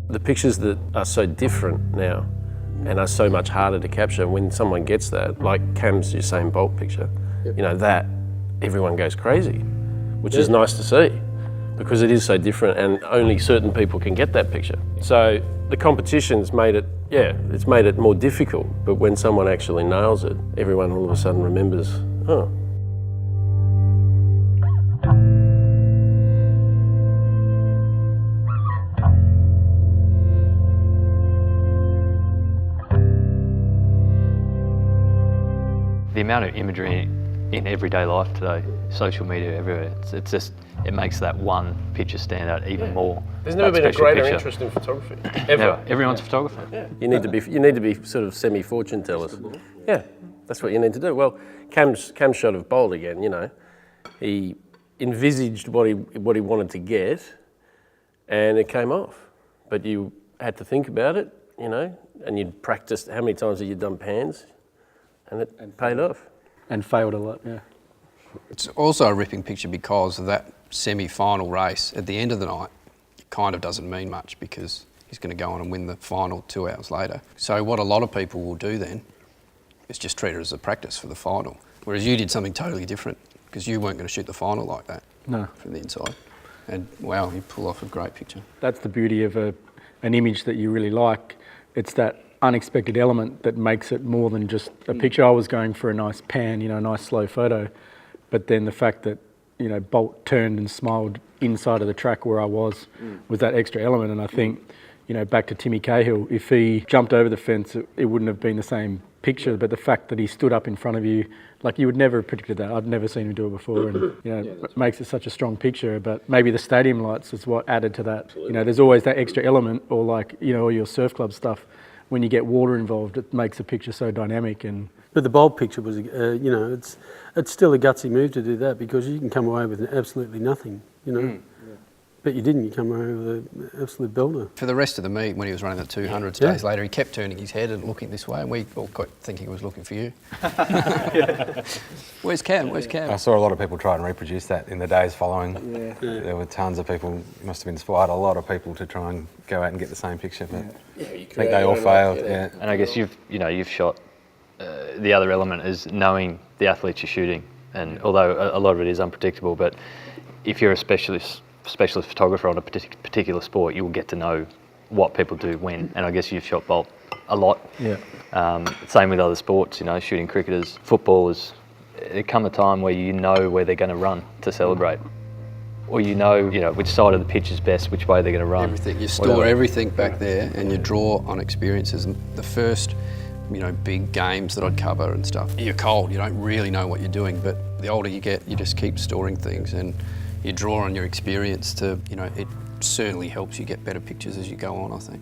The pictures that are so different now and are so much harder to capture, when someone gets that, like Cam's Usain Bolt picture, you know, that everyone goes crazy, which is nice to see because it is so different and only certain people can get that picture. So the competition's made it, it's made it more difficult, but when someone actually nails it, everyone all of a sudden remembers, oh. The amount of imagery in everyday life today, social media everywhere, it's just, it makes that one picture stand out even more. There's never been a greater interest in photography, ever. Never. Everyone's a photographer. Yeah. You need to be sort of semi-fortune tellers. Yeah, that's what you need to do. Well, Cam's shot of Bolt again, you know, he envisaged what he wanted to get, and it came off. But you had to think about it, you know, and you'd practiced. How many times have you done pans? And it paid off. And failed a lot, yeah. It's also a ripping picture because of that semi-final race. At the end of the night, it kind of doesn't mean much because he's going to go on and win the final 2 hours later. So what a lot of people will do then is just treat it as a practice for the final. Whereas you did something totally different because you weren't going to shoot the final like that. No. From the inside. And wow, you pull off a great picture. That's the beauty of an image that you really like. It's that unexpected element that makes it more than just a picture. I was going for a nice pan, you know, a nice slow photo, but then the fact that, you know, Bolt turned and smiled inside of the track where I was that extra element. And I think, you know, back to Timmy Cahill, if he jumped over the fence, it wouldn't have been the same picture, but the fact that he stood up in front of you, like you would never have predicted that. I'd never seen him do it before, and you know, it makes it such a strong picture. But maybe the stadium lights is what added to that. Absolutely. You know, there's always that extra element, or like, you know, all your surf club stuff. When you get water involved, it makes the picture so dynamic. But the Bolt picture was, you know, it's still a gutsy move to do that because you can come away with absolutely nothing, you know. But you didn't. You come away with an absolute builder. For the rest of the meet, when he was running the 200s days later, he kept turning his head and looking this way, and we all got thinking he was looking for you. Where's Cam? Where's Cam? I saw a lot of people try and reproduce that in the days following. There were tons of people, must have inspired a lot of people to try and go out and get the same picture, but I think they all failed. And I guess you've shot. The other element is knowing the athletes you're shooting, and although a lot of it is unpredictable, but if you're a specialist photographer on a particular sport, you will get to know what people do when. And I guess you've shot Bolt a lot. Yeah. Same with other sports, you know, shooting cricketers, footballers. There come a time where you know where they're going to run to celebrate, or you know which side of the pitch is best, which way they're going to run. Everything. You store everything back there, and you draw on experiences. And the first, you know, big games that I'd cover and stuff, you're cold. You don't really know what you're doing, but the older you get, you just keep storing things and you draw on your experience to, you know, it certainly helps you get better pictures as you go on, I think.